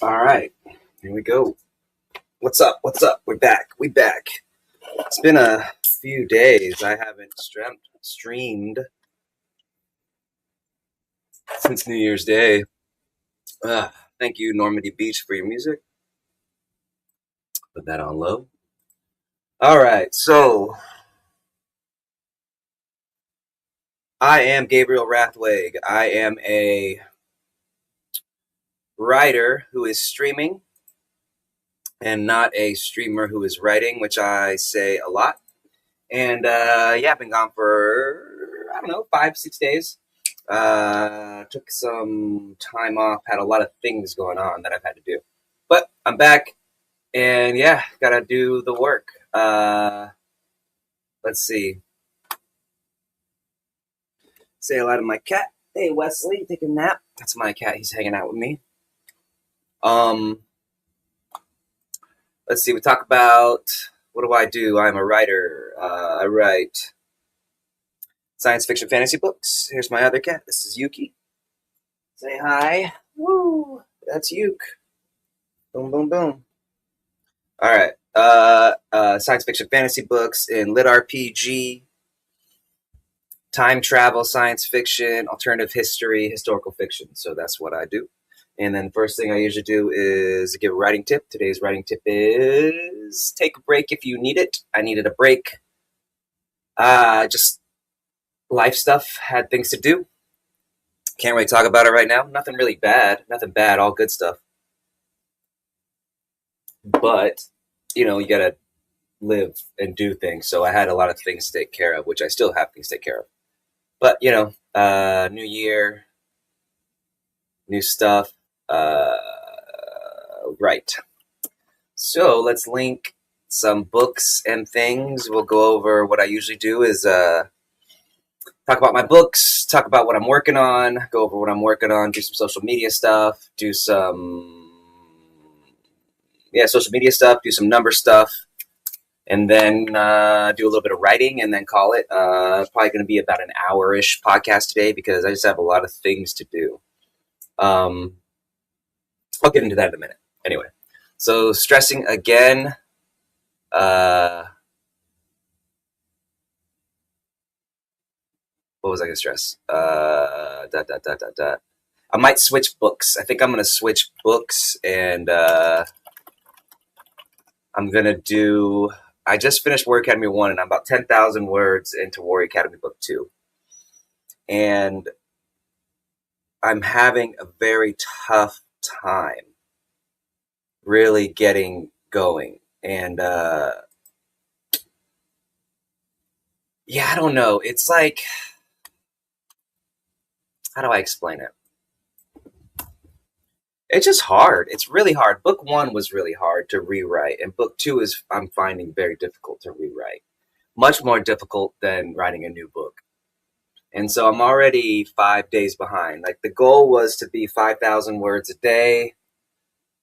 All right, here we go. What's up? What's up? We're back. We back. It's been a few days. I haven't streamed since New Year's Day. Thank you, Normandy Beach, for your music. Put that on low. All right, so I am Gabriel Rathweg. I am a writer who is streaming and not a streamer who is writing, which I say a lot. And I've been gone for, I don't know, 5-6 days. Took some time off, had a lot of things going on that I've had to do. But I'm back, and gotta do the work. Let's see. Say hello to my cat. Hey, Wesley, take a nap. That's my cat. He's hanging out with me. Let's see. We talk about, what do I do? I'm a writer. I write science fiction fantasy books. Here's my other cat. This is Yuki. Say hi. Woo! That's Yuke. Boom, boom, boom. All right. Science fiction fantasy books in LITRPG, time travel, science fiction, alternative history, historical fiction. So that's what I do. And then first thing I usually do is give a writing tip. Today's writing tip is take a break if you need it. I needed a break. Just life stuff, had things to do. Can't really talk about it right now. Nothing really bad. Nothing bad, all good stuff. But, you gotta live and do things. So I had a lot of things to take care of, which I still have things to take care of. But, new year, new stuff. Right. So let's link some books and things. We'll go over what I usually do is talk about my books, talk about what I'm working on, go over what I'm working on, do some social media stuff, do some social media stuff, do some number stuff, and then do a little bit of writing and then call it. It's probably going to be about an hour-ish podcast today because I just have a lot of things to do. I'll get into that in a minute. Anyway, so stressing again. What was I going to stress? I might switch books. I think I'm going to switch books and I'm going to do... I just finished Warrior Academy 1 and I'm about 10,000 words into Warrior Academy Book 2. And I'm having a very tough time really getting going. And I don't know. It's like, how do I explain it? It's just hard. It's really hard. Book 1 was really hard to rewrite, and Book 2 is, I'm finding, very difficult to rewrite. Much more difficult than writing a new book. And so I'm already 5 days behind. Like, the goal was to be 5,000 words a day,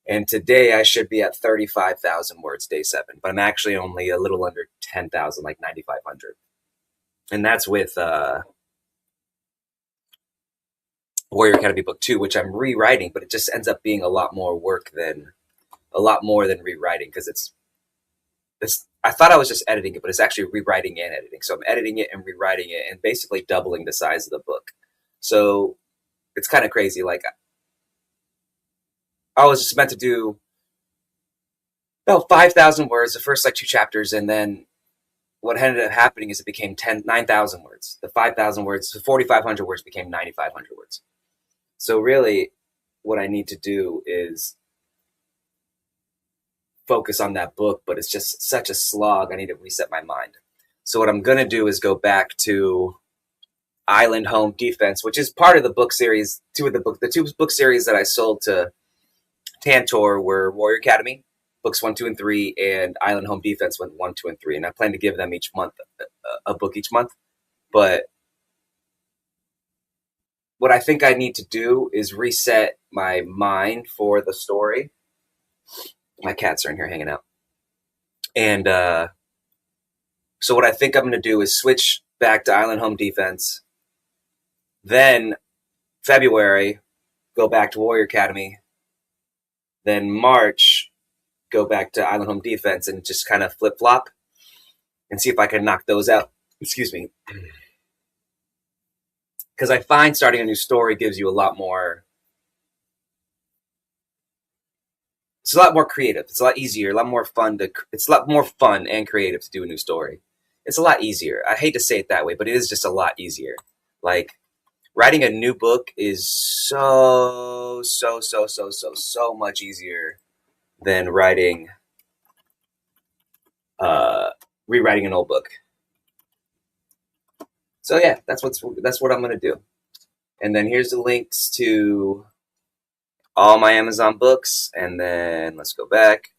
and today I should be at 35,000 words day 7. But I'm actually only a little under 10,000, like 9,500. And that's with Warrior Academy Book 2, which I'm rewriting, but it just ends up being a lot more than rewriting, because it's I thought I was just editing it, but it's actually rewriting and editing. So I'm editing it and rewriting it and basically doubling the size of the book. So it's kind of crazy. Like, I was just meant to do about 5,000 words, the first 2 chapters, and then what ended up happening is it became 9,000 words. The 5,000 words, the 4,500 words became 9,500 words. So really, what I need to do is focus on that book, but it's just such a slog. I need to reset my mind. So what I'm going to do is go back to Island Home Defense, which is part of the book series. The two book series that I sold to Tantor were Warrior Academy, books 1, 2, and 3, and Island Home Defense went 1, 2, and 3. And I plan to give them each month a book each month. But what I think I need to do is reset my mind for the story. My cats are in here hanging out. And so what I think I'm going to do is switch back to Island Home Defense. Then February, go back to Warrior Academy. Then March, go back to Island Home Defense and just kind of flip-flop and see if I can knock those out. Excuse me. Because I find starting a new story gives you a lot more... It's a lot more creative. It's a lot easier, a lot more fun to... It's a lot more fun and creative to do a new story. It's a lot easier. I hate to say it that way, but it is just a lot easier. Like, writing a new book is so much easier than writing... rewriting an old book. So yeah, that's what I'm gonna do. And then here's the links to all my Amazon books. And then let's go back.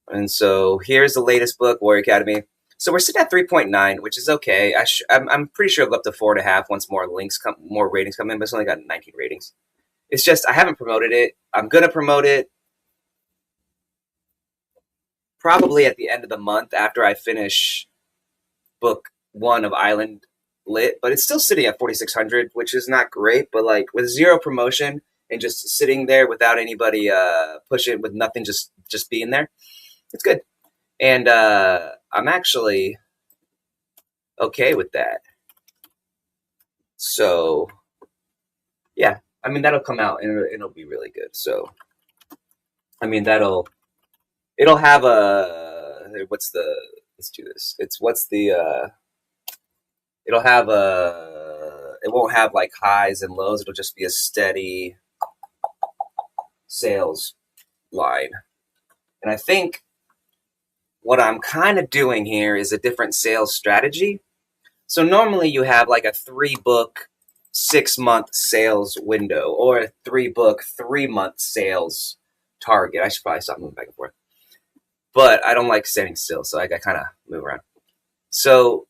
And so here's the latest book, Warrior Academy. So we're sitting at 3.9, which is okay. I'm pretty sure I'll go up to 4.5 once more ratings come in, but it's only got 19 ratings. It's just I haven't promoted it. I'm gonna promote it probably at the end of the month after I finish book 1 of Island Lit, but it's still sitting at 4,600, which is not great, but like with zero promotion and just sitting there without anybody pushing, with nothing, just being there, it's good. And I'm actually okay with that. So yeah, I mean, that'll come out and it'll be really good. So I mean, it'll have let's do this. It'll have it won't have like highs and lows. It'll just be a steady sales line. And I think what I'm kind of doing here is a different sales strategy. So normally you have like a 3-book, 6-month sales window, or a 3-book, 3-month sales target. I should probably stop moving back and forth. But I don't like standing still, so I kind of move around. So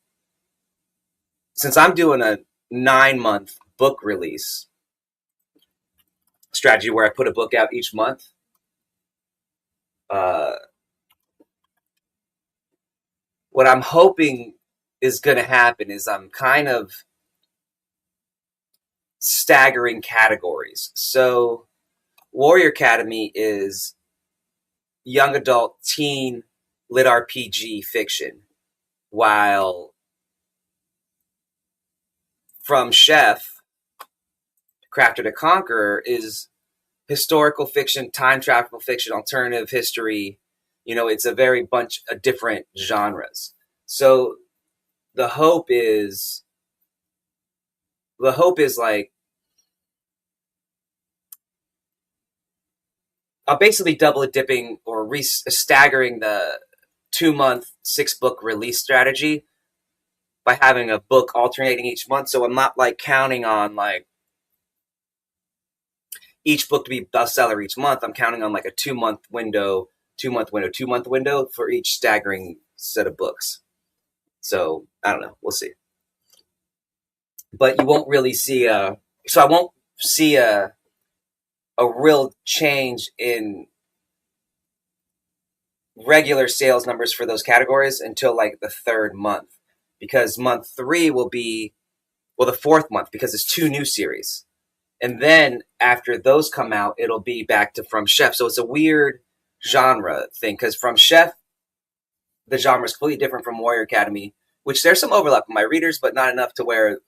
since I'm doing a 9-month book release strategy where I put a book out each month, what I'm hoping is going to happen is I'm kind of staggering categories. So Warrior Academy is young adult teen lit RPG fiction, while From Chef, Crafter to Conqueror is historical fiction, time travel fiction, alternative history. You know, it's a very bunch of different genres. So the hope is like, I'll basically double dipping or staggering the 2-month, 6-book release strategy by having a book alternating each month. So I'm not like counting on like each book to be bestseller each month. I'm counting on like a 2-month window, 2-month window, 2-month window for each staggering set of books. So I don't know. We'll see. But you won't really see I won't see a real change in regular sales numbers for those categories until like the 3rd month, because month 3 will be, well, the 4th month, because it's 2 new series. And then after those come out, it'll be back to From Chef. So it's a weird genre thing, because From Chef, the genre is completely different from Warrior Academy, which there's some overlap in my readers, but not enough to where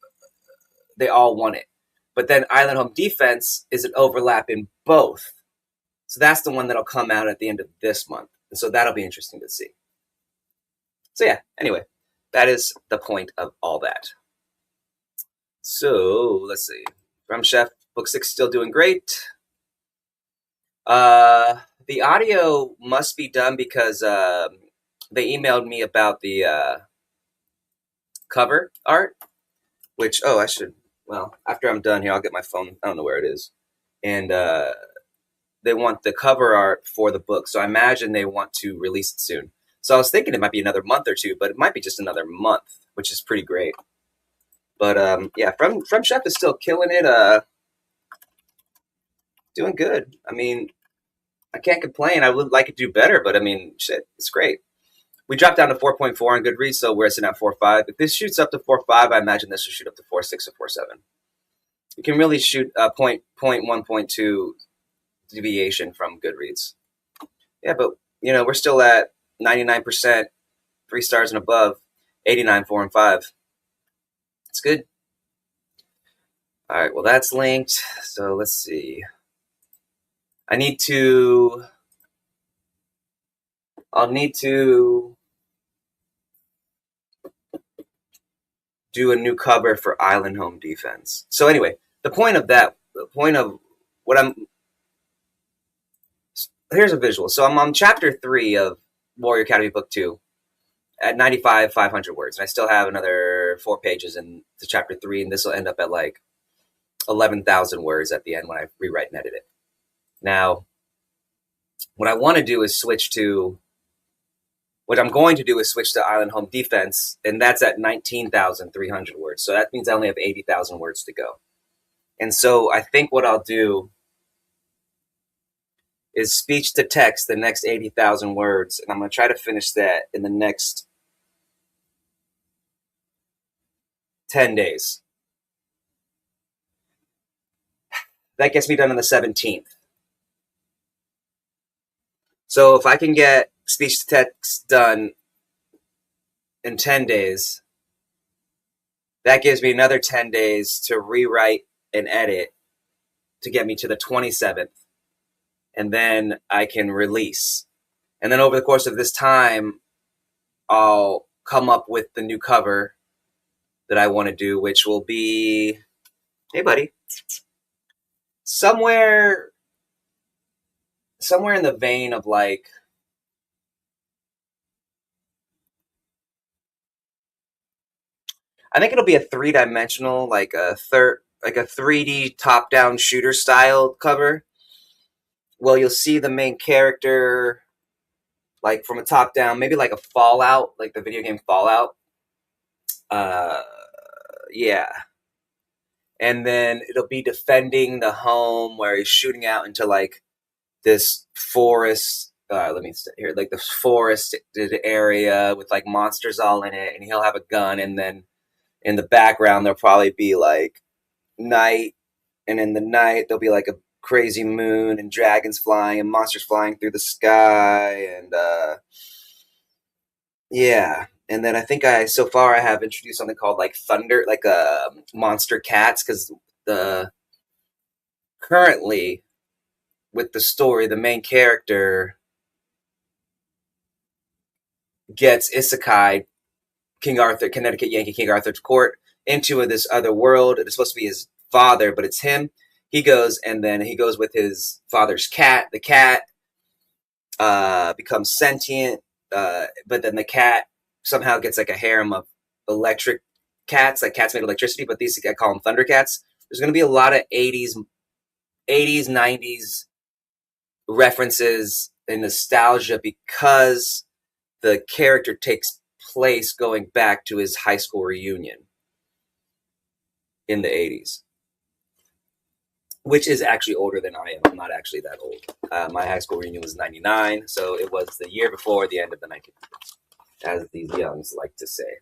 they all want it. But then Island Home Defense is an overlap in both. So that's the one that'll come out at the end of this month. And so that'll be interesting to see. So yeah, anyway, that is the point of all that. So let's see. From Chef, book 6 still doing great. The audio must be done because they emailed me about the cover art, which, after I'm done here, I'll get my phone. I don't know where it is. And they want the cover art for the book. So I imagine they want to release it soon. So I was thinking it might be another month or 2, but it might be just another month, which is pretty great. But yeah, From Chef is still killing it. Doing good. I mean, I can't complain. I would like it to do better, but I mean, shit, it's great. We dropped down to 4.4 on Goodreads, so we're sitting at 4.5. If this shoots up to 4.5, I imagine this will shoot up to 4.6 or 4.7. You can really shoot 0.1, 0.2 deviation from Goodreads. Yeah, but you know, we're still at 99%, 3 stars and above, 89, 4 and 5. It's good. All right, well, that's linked. So let's see. I'll need to do a new cover for Island Home Defense. So anyway, the point of what here's a visual. So I'm on chapter 3 of Warrior Academy Book 2 at 95, 500 words. And I still have another 4 pages in the chapter 3, and this will end up at like 11,000 words at the end when I rewrite and edit it. Now, what I'm going to do is switch to Island Home Defense, and that's at 19,300 words. So that means I only have 80,000 words to go. And so I think what I'll do is speech to text the next 80,000 words, and I'm going to try to finish that in the next 10 days. That gets me done on the 17th. So if I can get speech to text done in 10 days, that gives me another 10 days to rewrite and edit to get me to the 27th. And then I can release. And then over the course of this time, I'll come up with the new cover that I want to do, which will be, hey buddy, somewhere in the vein of like, I think it'll be a 3-dimensional, like a 3D top-down shooter style cover. Well, you'll see the main character like from a top down, maybe like a Fallout, like the video game Fallout. Yeah. And then it'll be defending the home where he's shooting out into like this forest. Let me sit here, like the forested area with like monsters all in it, and he'll have a gun, and then in the background there'll probably be like night, and in the night there'll be like a crazy moon and dragons flying and monsters flying through the sky, and yeah. And then I think so far I have introduced something called like thunder, like monster cats, because currently with the story, the main character gets isekai King Arthur, Connecticut Yankee King Arthur's court into this other world. It's supposed to be his father, but it's him. He goes, and then he goes with his father's cat. The cat becomes sentient, but then the cat somehow gets like a harem of electric cats, like cats made of electricity, but these, I call them Thundercats. There's going to be a lot of 80s, 90s references and nostalgia because the character takes place going back to his high school reunion in the 80s, which is actually older than I am. I'm not actually that old. My high school reunion was 99, so it was the year before the end of the 1900s, as these youngs like to say.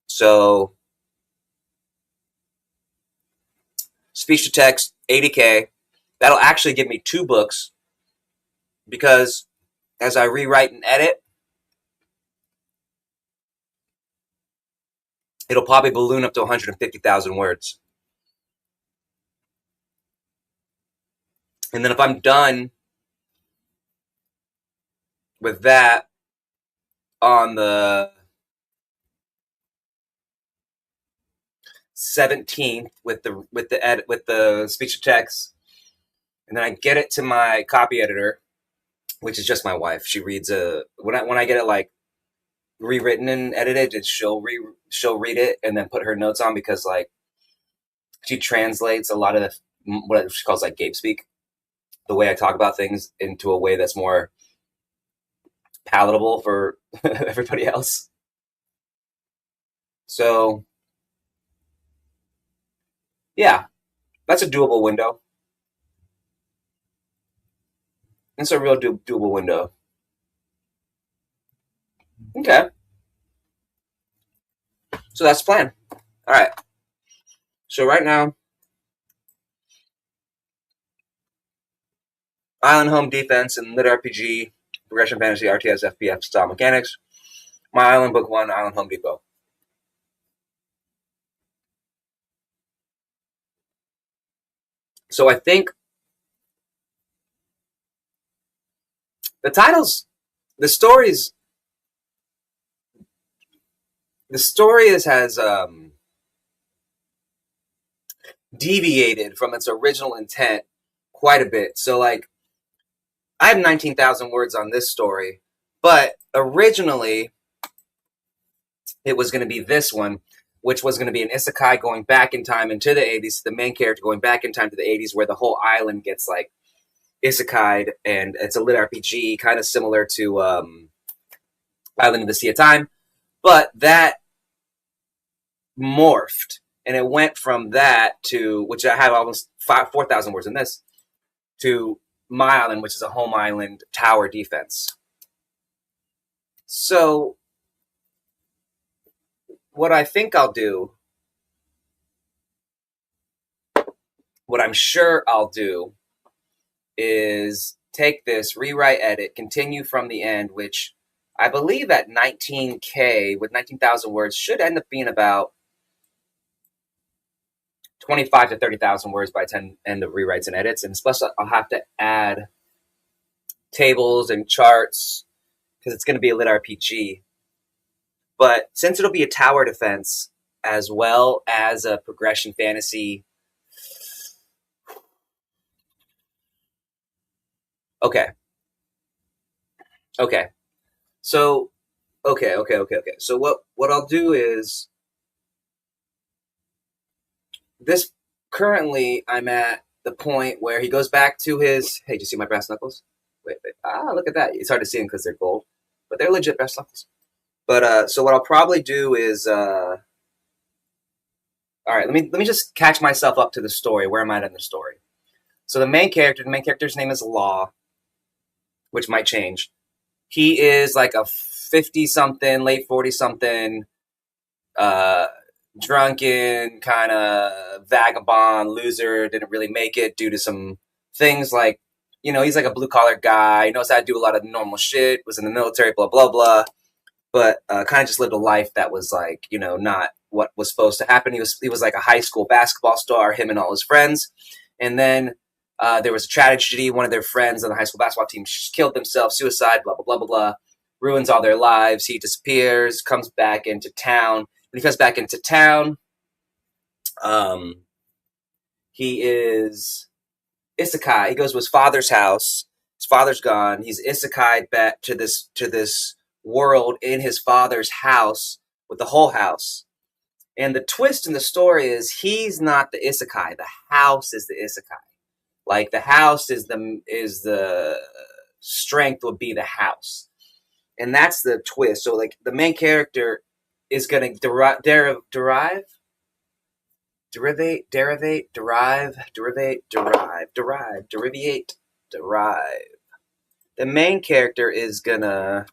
So, speech to text, 80K. That'll actually give me 2 books, because as I rewrite and edit, it'll probably balloon up to 150,000 words. And then if I'm done with that on the 17th with the speech to text, and then I get it to my copy editor, which is just my wife. She reads when I get it like rewritten and edited, and she'll read it and then put her notes on, because like she translates a lot of what she calls like Gabe speak, the way I talk about things, into a way that's more palatable for everybody else. So yeah, that's a doable window. It's a real doable window. Okay. So that's the plan. All right. So right now, Island home defense and lit RPG, progression fantasy, RTS, FPS style mechanics. My Island Book 1, Island Home Depot. So I think the titles, the stories, the story has deviated from its original intent quite a bit. So like, I have 19,000 words on this story, but originally it was going to be this one, which was going to be an isekai going back in time into the 80s, the main character going back in time to the 80s, where the whole island gets like isekai'd, and it's a lit RPG, kind of similar to Island of the Sea of Time, but that morphed, and it went from that to, which I have almost 4,000 words in this, to My Island, which is a home island tower defense. So what I think I'll do, what I'm sure I'll do, is take this, rewrite, edit, continue from the end, which I believe at 19K, with 19,000 words, should end up being about 25 to 30,000 words by the end of rewrites and edits. And plus, I'll have to add tables and charts, because it's going to be a lit RPG. But since it'll be a tower defense as well as a progression fantasy, okay. So, okay. So what I'll do is, this, currently I'm at the point where he goes back to his, hey, do you see my brass knuckles? Wait. Ah, look at that. It's hard to see them because they're gold, but they're legit brass knuckles. But so what I'll probably do is, all right, let me just catch myself up to the story. Where am I in the story? So the main character's name is Law, which might change. He is like a 50-something, late 40-something, drunken, kind of vagabond, loser, didn't really make it due to some things like, he's like a blue-collar guy, knows how to do a lot of normal shit, was in the military, blah, blah, blah, but kind of just lived a life that was like, not what was supposed to happen. He was like a high school basketball star, him and all his friends. And then there was a tragedy. One of their friends on the high school basketball team killed themselves, suicide, blah, blah, blah, blah, blah. Ruins all their lives. He disappears, comes back into town. When he comes back into town, he is isekai. He goes to his father's house. His father's gone. He's isekai'd back to this world in his father's house with the whole house. And the twist in the story is he's not the isekai. The house is the isekai. Like, the house is the strength would be the house. And that's the twist. So like, the main character is going to derive. The main character is gonna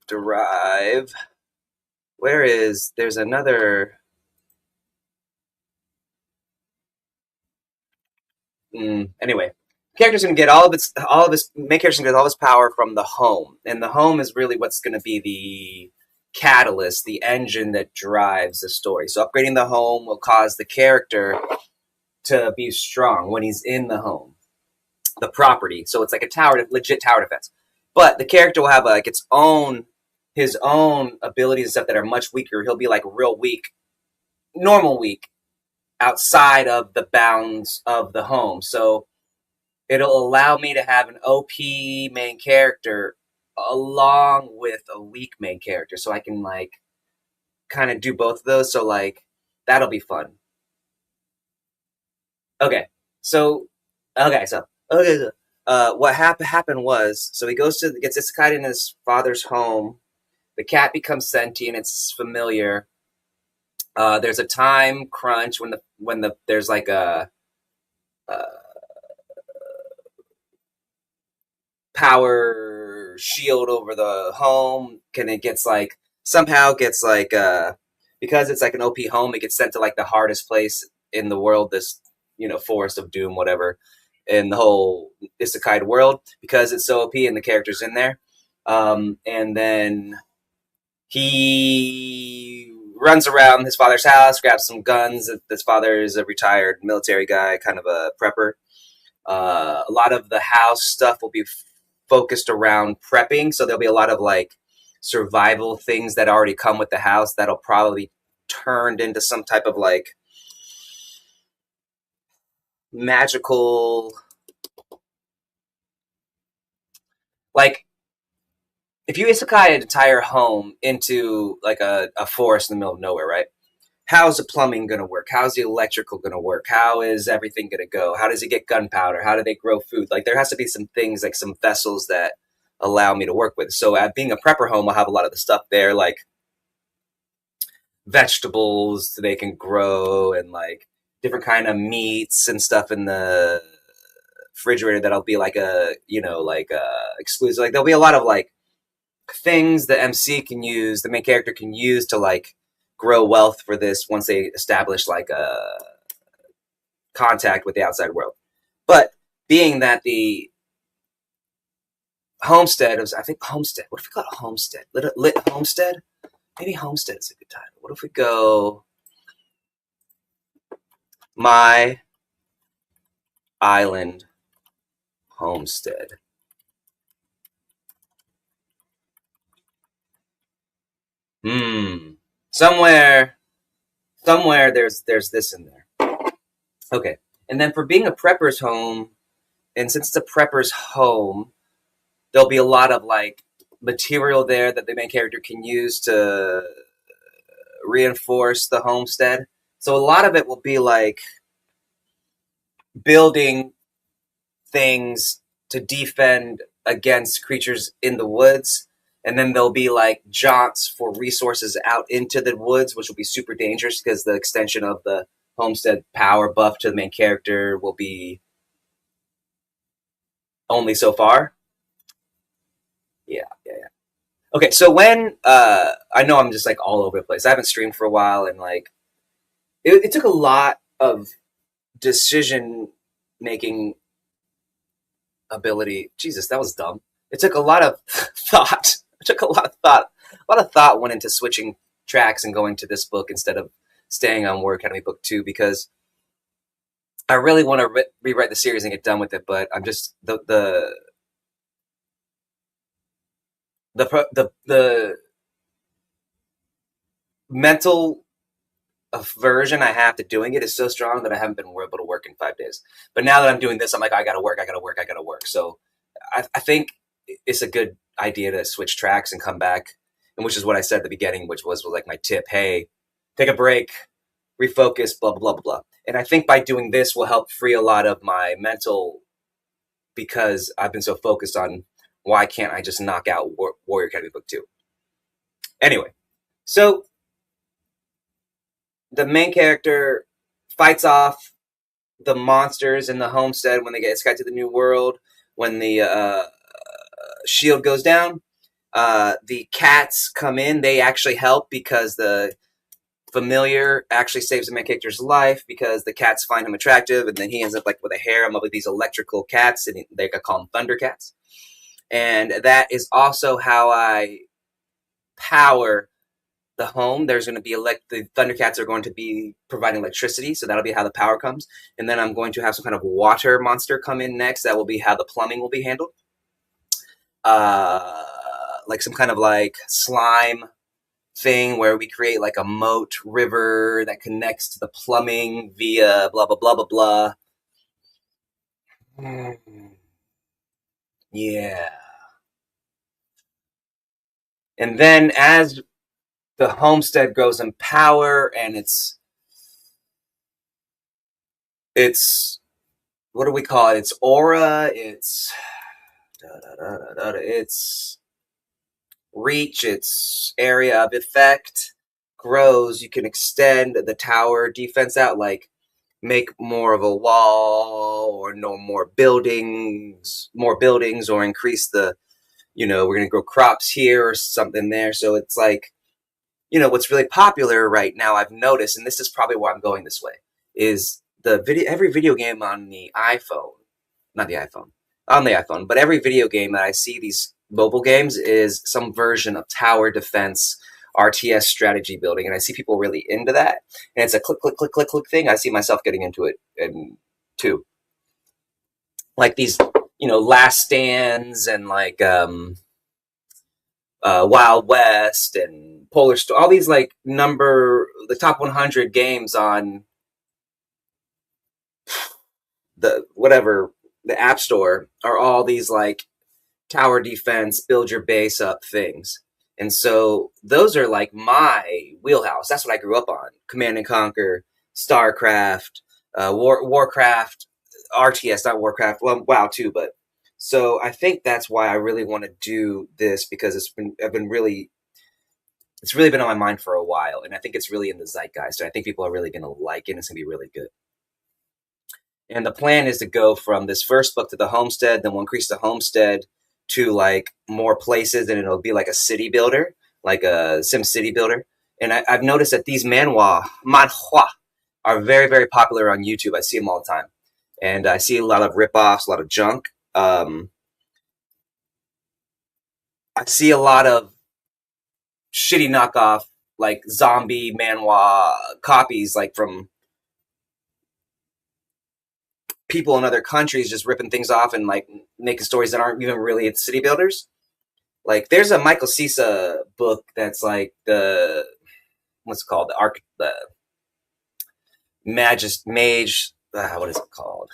derive. There's another. Anyway, character's gonna get all of his main character's gonna get all of his power from the home, and the home is really what's gonna be the catalyst, the engine that drives the story. So upgrading the home will cause the character to be strong when he's in the home, the property. So it's like a legit tower defense. But the character will have like his own abilities and stuff that are much weaker. He'll be like real weak, normal weak, outside of the bounds of the home. So it'll allow me to have an OP main character along with a weak main character. So I can like kind of do both of those. So like, that'll be fun. So what happened was, so he gets isekai in his father's home. The cat becomes sentient. It's familiar. There's a time crunch when there's like a power shield over the home, and it gets like somehow gets like because it's like an OP home, it gets sent to like the hardest place in the world, this, forest of doom, whatever, in the whole isekai world, because it's so OP and the character's in there. And then he runs around his father's house, grabs some guns. His father is a retired military guy, kind of a prepper. A lot of the house stuff will be focused around prepping, so there'll be a lot of like survival things that already come with the house that'll probably be turned into some type of like magical, like if you isekai an entire home into like a forest in the middle of nowhere, right? How's the plumbing going to work? How's the electrical going to work? How is everything going to go? How does it get gunpowder? How do they grow food? Like there has to be some things, like some vessels that allow me to work with. So at being a prepper home, I'll have a lot of the stuff there, like vegetables they can grow and like different kind of meats and stuff in the refrigerator that'll be like a, exclusive. Like there'll be a lot of like things the MC can use, the main character can use to like grow wealth for this once they establish like a contact with the outside world. But being that the homestead was, I think homestead. What if we call it homestead? Lit homestead? Maybe homestead is a good title. What if we go My Island Homestead? Somewhere there's this in there. Okay. And then for being a prepper's home, and since it's a prepper's home, there'll be a lot of like material there that the main character can use to reinforce the homestead. So a lot of it will be like building things to defend against creatures in the woods. And then there'll be like jaunts for resources out into the woods, which will be super dangerous because the extension of the homestead power buff to the main character will be only so far. Yeah. Okay, so when I know I'm just like all over the place. I haven't streamed for a while, and like it took a lot of decision making ability. Jesus, that was dumb. It took a lot of thought. A lot of thought went into switching tracks and going to this book instead of staying on War Academy Book 2, because I really want to rewrite the series and get done with it, but I'm just the mental aversion I have to doing it is so strong that I haven't been able to work in 5 days. But now that I'm doing this, I'm like, I gotta work. So I think it's a good idea to switch tracks and come back, and which is what I said at the beginning, which was like my tip. Hey, take a break, refocus, blah, blah, blah, blah. And I think by doing this will help free a lot of my mental, because I've been so focused on why can't I just knock out Warrior Academy Book 2. Anyway, so the main character fights off the monsters in the homestead when they get escaped to the new world. When the shield goes down, the cats come in. They actually help because the familiar actually saves the main character's life because the cats find him attractive, and then he ends up like with a harem of these electrical cats, and they call them thunder cats. And that is also how I power the home. There's going to be the Thundercats are going to be providing electricity, so that'll be how the power comes. And then I'm going to have some kind of water monster come in next. That will be how the plumbing will be handled. Like some kind of like slime thing where we create like a moat river that connects to the plumbing via blah blah blah blah blah. Yeah. And then as the homestead grows in power, and it's what do we call it? It's aura, it's its reach, its area of effect grows. You can extend the tower defense out, like make more of a wall, or no more buildings, or increase the, we're going to grow crops here or something there. So it's like what's really popular right now, I've noticed, and this is probably why I'm going this way, is every video game on the iPhone, not the iPhone, on the iPhone, but every video game that I see, these mobile games, is some version of tower defense, RTS strategy building, and I see people really into that, and it's a click, click, click, click, click thing. I see myself getting into it, and too, like these, Last Stands and like Wild West and Polar Storm, all these like the top 100 games on the App Store are all these like tower defense, build your base up things. And so those are like my wheelhouse. That's what I grew up on. Command and Conquer, StarCraft, Warcraft, RTS, not Warcraft. Well, WoW too, but so I think that's why I really want to do this, because it's really been on my mind for a while, and I think it's really in the zeitgeist. And I think people are really going to like it, and it's going to be really good. And the plan is to go from this first book to the homestead, then we'll increase the homestead to like more places, and it'll be like a city builder, like a Sim City builder. And I've noticed that these manhwa are very, very popular on YouTube. I see them all the time. And I see a lot of ripoffs, a lot of junk. I see a lot of shitty knockoff, like zombie manhwa copies, like from people in other countries just ripping things off and like making stories that aren't even really city builders. Like there's a Michael Cisa book that's like what's it called? The Mage, what is it called?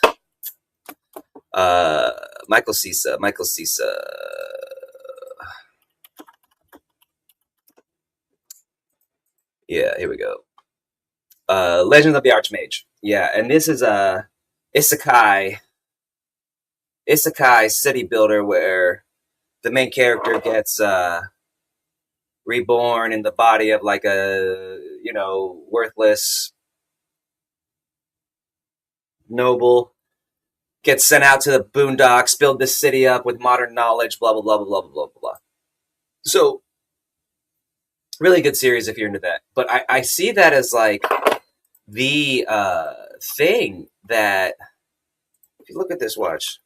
Michael Cisa. Yeah, here we go. Legend of the Archmage. Yeah, and this is a isekai city builder where the main character gets reborn in the body of like a worthless noble, gets sent out to the boondocks, build this city up with modern knowledge, blah blah blah blah blah blah blah blah. So really good series if you're into that. But I see that as like the thing that, if you look at this, watch.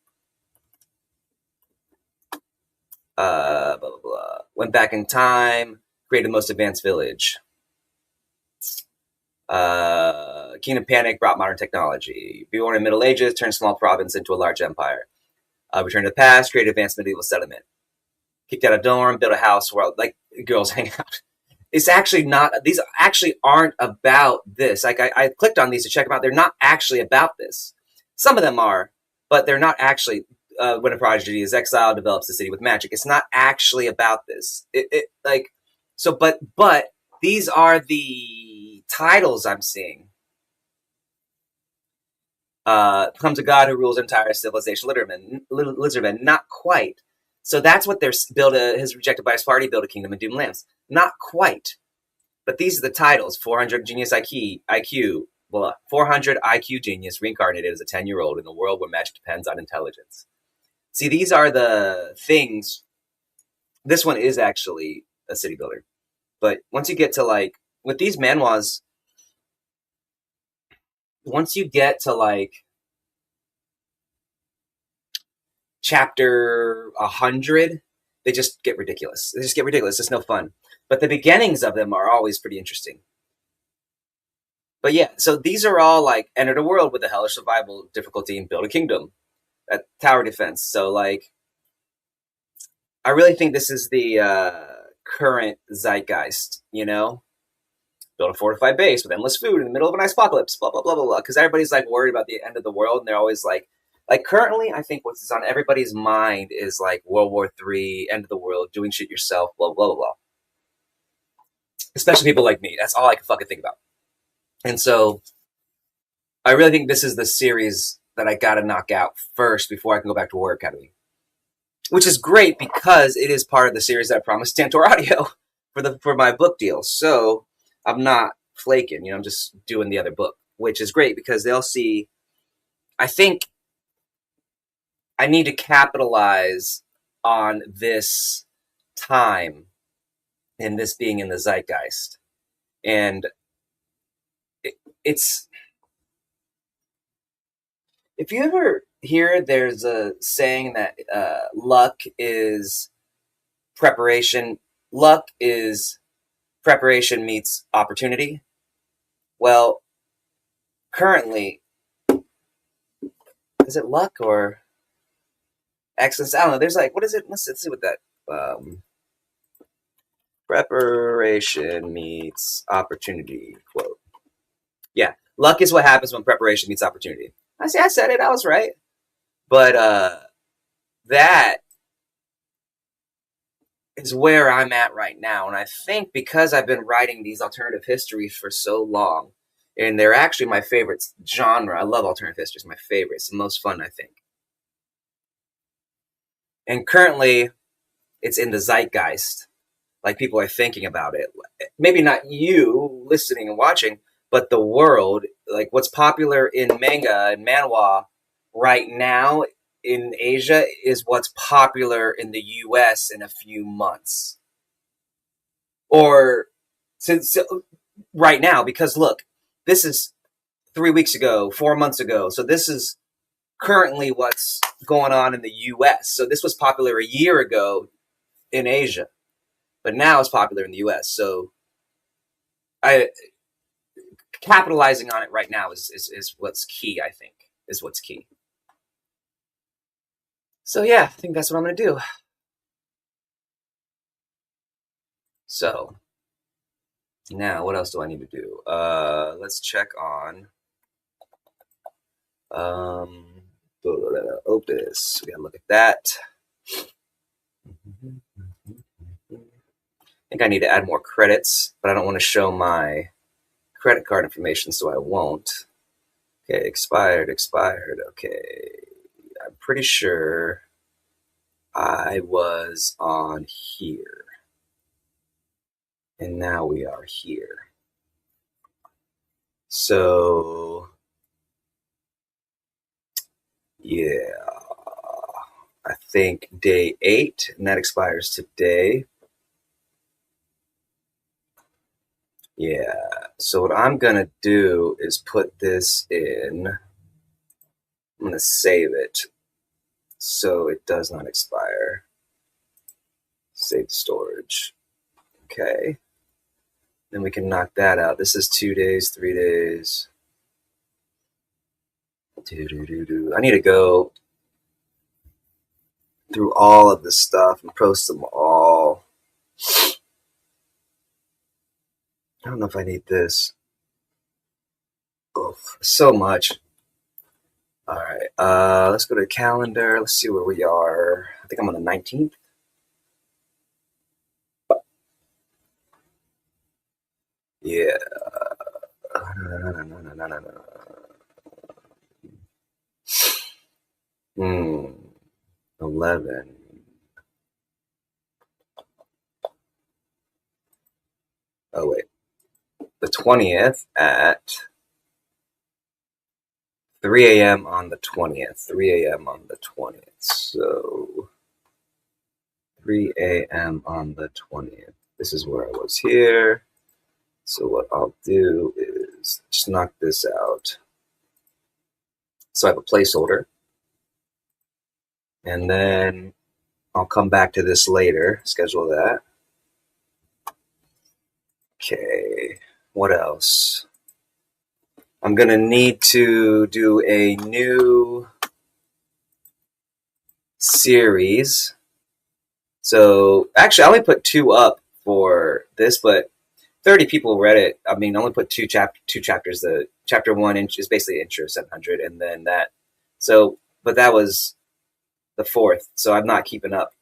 Blah blah blah. Went back in time, created the most advanced village. Kingdom Panic brought modern technology. Born in the Middle Ages, turned small province into a large empire. Return to the past, created advanced medieval settlement. Kicked out a dorm, built a house where like girls hang out. It's actually not. These actually aren't about this. Like I clicked on these to check them out. They're not actually about this. Some of them are, but they're not actually. When a prodigy is exiled, develops the city with magic. It's not actually about this. But these are the titles I'm seeing. Comes a god who rules entire civilization, Lizardman. Not quite. So that's what they're his rejected by his party, build a kingdom and doom lands. Not quite. But these are the titles. 400 genius IQ, blah, 400 IQ genius reincarnated as a 10-year-old in a world where magic depends on intelligence. See, these are the things. This one is actually a city builder. But once you get to like, with these manhwas, once you get to like chapter 100, they just get ridiculous. It's no fun. But the beginnings of them are always pretty interesting. But yeah, so these are all like enter the world with a hellish survival difficulty and build a kingdom. Tower defense. So like, I really think this is the current zeitgeist, Build a fortified base with endless food in the middle of an ice apocalypse, blah, blah, blah, blah, blah. Because everybody's like worried about the end of the world, and they're always like currently, I think what's on everybody's mind is like World War III, end of the world, doing shit yourself, blah, blah, blah, blah. Especially people like me. That's all I can fucking think about. And so I really think this is the series that I got to knock out first before I can go back to War Academy. Which is great because it is part of the series that I promised Tantor Audio for my book deal. So I'm not flaking, I'm just doing the other book, which is great because they'll see. I think I need to capitalize on this time and this being in the zeitgeist. And it's, if you ever hear, there's a saying that luck is preparation meets opportunity. Well, currently, is it luck or excellence? I don't know. There's like, what is it? Let's see what that preparation meets opportunity quote. Yeah, luck is what happens when preparation meets opportunity. I said it. I was right. But that is where I'm at right now. And I think because I've been writing these alternative histories for so long, and they're actually my favorite genre. I love alternative history. It's my favorite. It's the most fun, I think. And currently, it's in the zeitgeist. Like, people are thinking about it. Maybe not you listening and watching, but the world. Like, what's popular in manga and manhwa right now in Asia is what's popular in the US in a few months. Or since right now, because look, this is 3 weeks ago, 4 months ago. So this is currently what's going on in the US. So this was popular a year ago in Asia, but now it's popular in the US. So I capitalizing on it right now is what's key, I think, is what's key. So yeah, I think that's what I'm going to do. So now what else do I need to do? Let's check on Opus. We gotta look at that. I think I need to add more credits, but I don't want to show my credit card information, so I won't. Okay, expired. Okay, I'm pretty sure I was on here. And now we are here. So, yeah, I think day 8, and that expires today. Yeah, so what I'm going to do is put this in. I'm going to save it so it does not expire. Save storage. Okay. Then we can knock that out. This is 2 days, 3 days. I need to go through all of this stuff and post them all. I don't know if I need this. Oh, so much. All right. Let's go to the calendar. Let's see where we are. I think I'm on the 19th. Yeah. No. 11. Oh, wait. The 20th at 3 a.m. on the 20th. 3 a.m. on the 20th. So 3 a.m. on the 20th. This is where I was here. So what I'll do is just knock this out. So I have a placeholder. And then I'll come back to this later. Schedule that. Okay. What else? I'm going to need to do a new series. So actually, I only put 2 up for this, but 30 people read it. I mean, I only put two chapters. The chapter 1 is basically intro 700, and then that. So, but that was the 4th, so I'm not keeping up.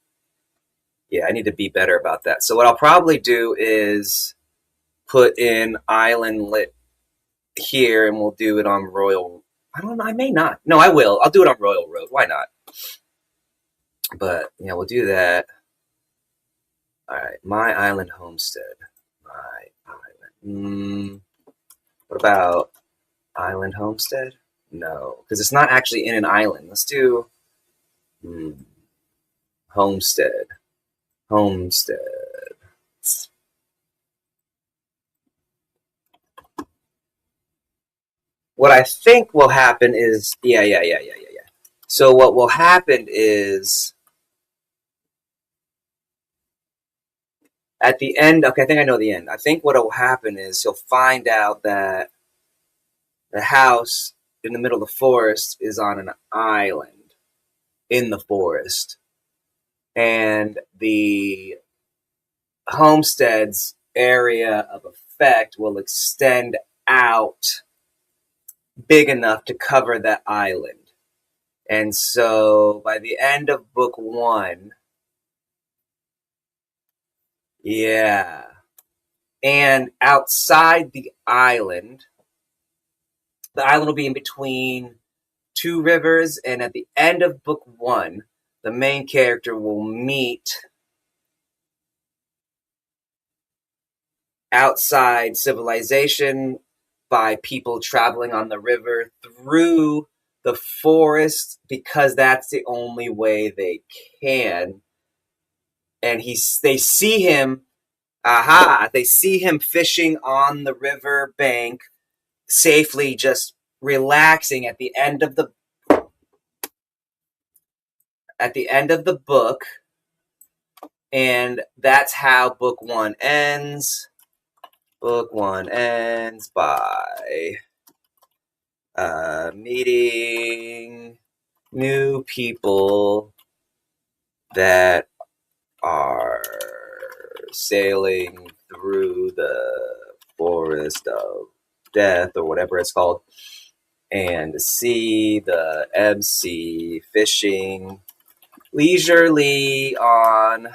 Yeah, I need to be better about that. So what I'll probably do is put in ISLANDLIT here, and we'll do it on Royal. I don't know. I may not. No, I will. I'll do it on Royalroad. Why not? But yeah, we'll do that. All right, my island homestead. My island. What about island homestead? No, because it's not actually in an island. Let's do homestead. Homestead. what I think will happen is, yeah. So what will happen is, at the end, okay, I think I know the end. I think what will happen is he'll find out that the house in the middle of the forest is on an island in the forest. And the homestead's area of effect will extend out big enough to cover that island. And so by the end of book 1, yeah. And outside the island will be in between 2 rivers. And at the end of book 1, the main character will meet outside civilization by people traveling on the river through the forest, because that's the only way they can. And they see him, they see him fishing on the river bank, safely just relaxing at the end of the book. And that's how book 1 ends. Book 1 ends by meeting new people that are sailing through the forest of death, or whatever it's called, and see the MC fishing leisurely on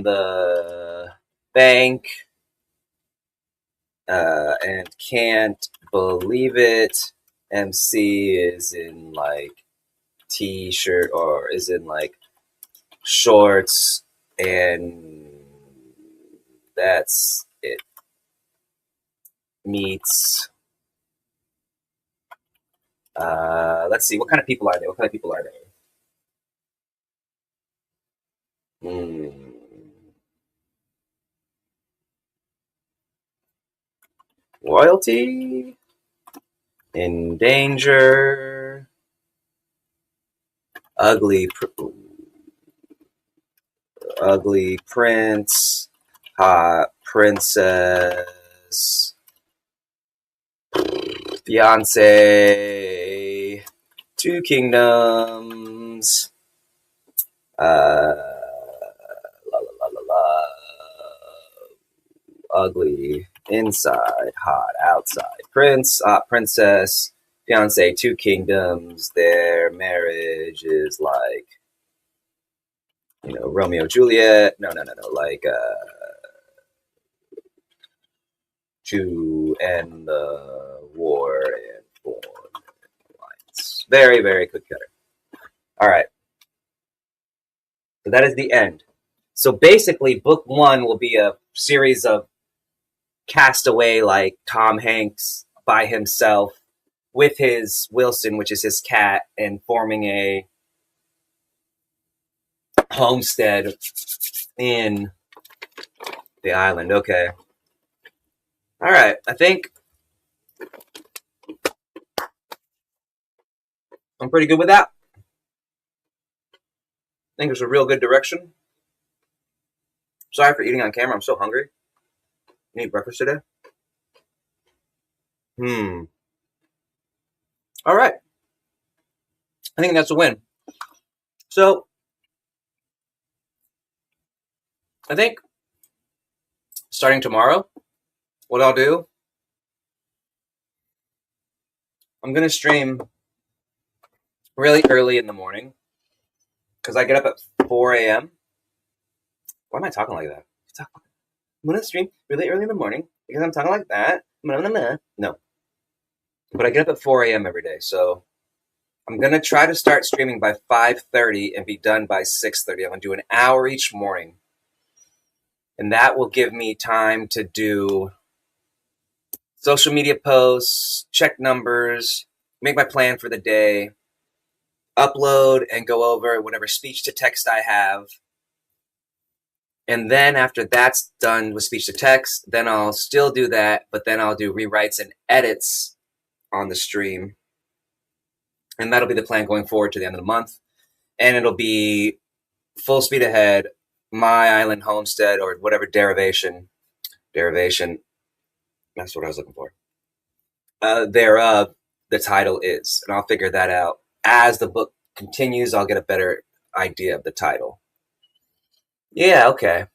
the bank, and can't believe it. MC is in like t-shirt, or is in like shorts, and that's it. Meets let's see, what kind of people are they? Royalty, in danger, ugly prince, hot princess, fiance, 2 kingdoms, ugly inside, hot outside, prince, hot princess, fiance, 2 kingdoms. Their marriage is like, Romeo Juliet. No, like to end the war and form alliance. Very, very cookie cutter. All right. So that is the end. So basically, book 1 will be a series of castaway, like Tom Hanks by himself with his Wilson, which is his cat, and forming a homestead in the island. Okay. All right. I think I'm pretty good with that. I think it's a real good direction. Sorry for eating on camera. I'm so hungry. You eat breakfast today? All right. I think that's a win. So I think starting tomorrow, what I'll do, I'm going to stream really early in the morning, because I get up at 4 a.m. Why am I talking like that? I'm going to stream really early in the morning because I'm talking like that. No. But I get up at 4 a.m. every day, so I'm going to try to start streaming by 5:30 and be done by 6:30. I'm going to do an hour each morning. And that will give me time to do social media posts, check numbers, make my plan for the day, upload and go over whatever speech to text I have, And then after that's done with speech to text, then I'll still do that, but then I'll do rewrites and edits on the stream. And that'll be the plan going forward to the end of the month. And it'll be full speed ahead, My Island Homestead, or whatever derivation, that's what I was looking for, thereof the title is. And I'll figure that out. As the book continues, I'll get a better idea of the title. Yeah, okay.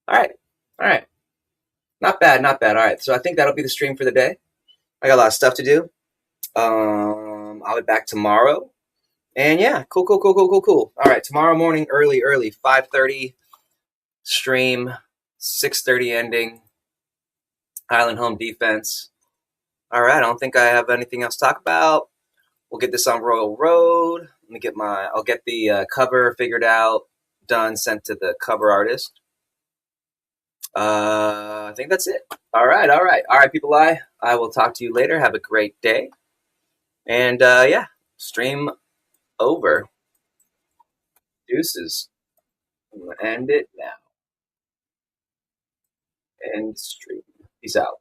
All right. Not bad. All right, so I think that'll be the stream for the day. I got a lot of stuff to do. I'll be back tomorrow. And yeah, cool. All right, tomorrow morning, early, 5:30 stream, 6:30 ending. Island home defense. All right, I don't think I have anything else to talk about. We'll get this on Royalroad. I'll get the cover figured out, done, sent to the cover artist. I think that's it. All right, people. I will talk to you later. Have a great day. And yeah, stream over. Deuces. I'm gonna end it now. End stream. Peace out.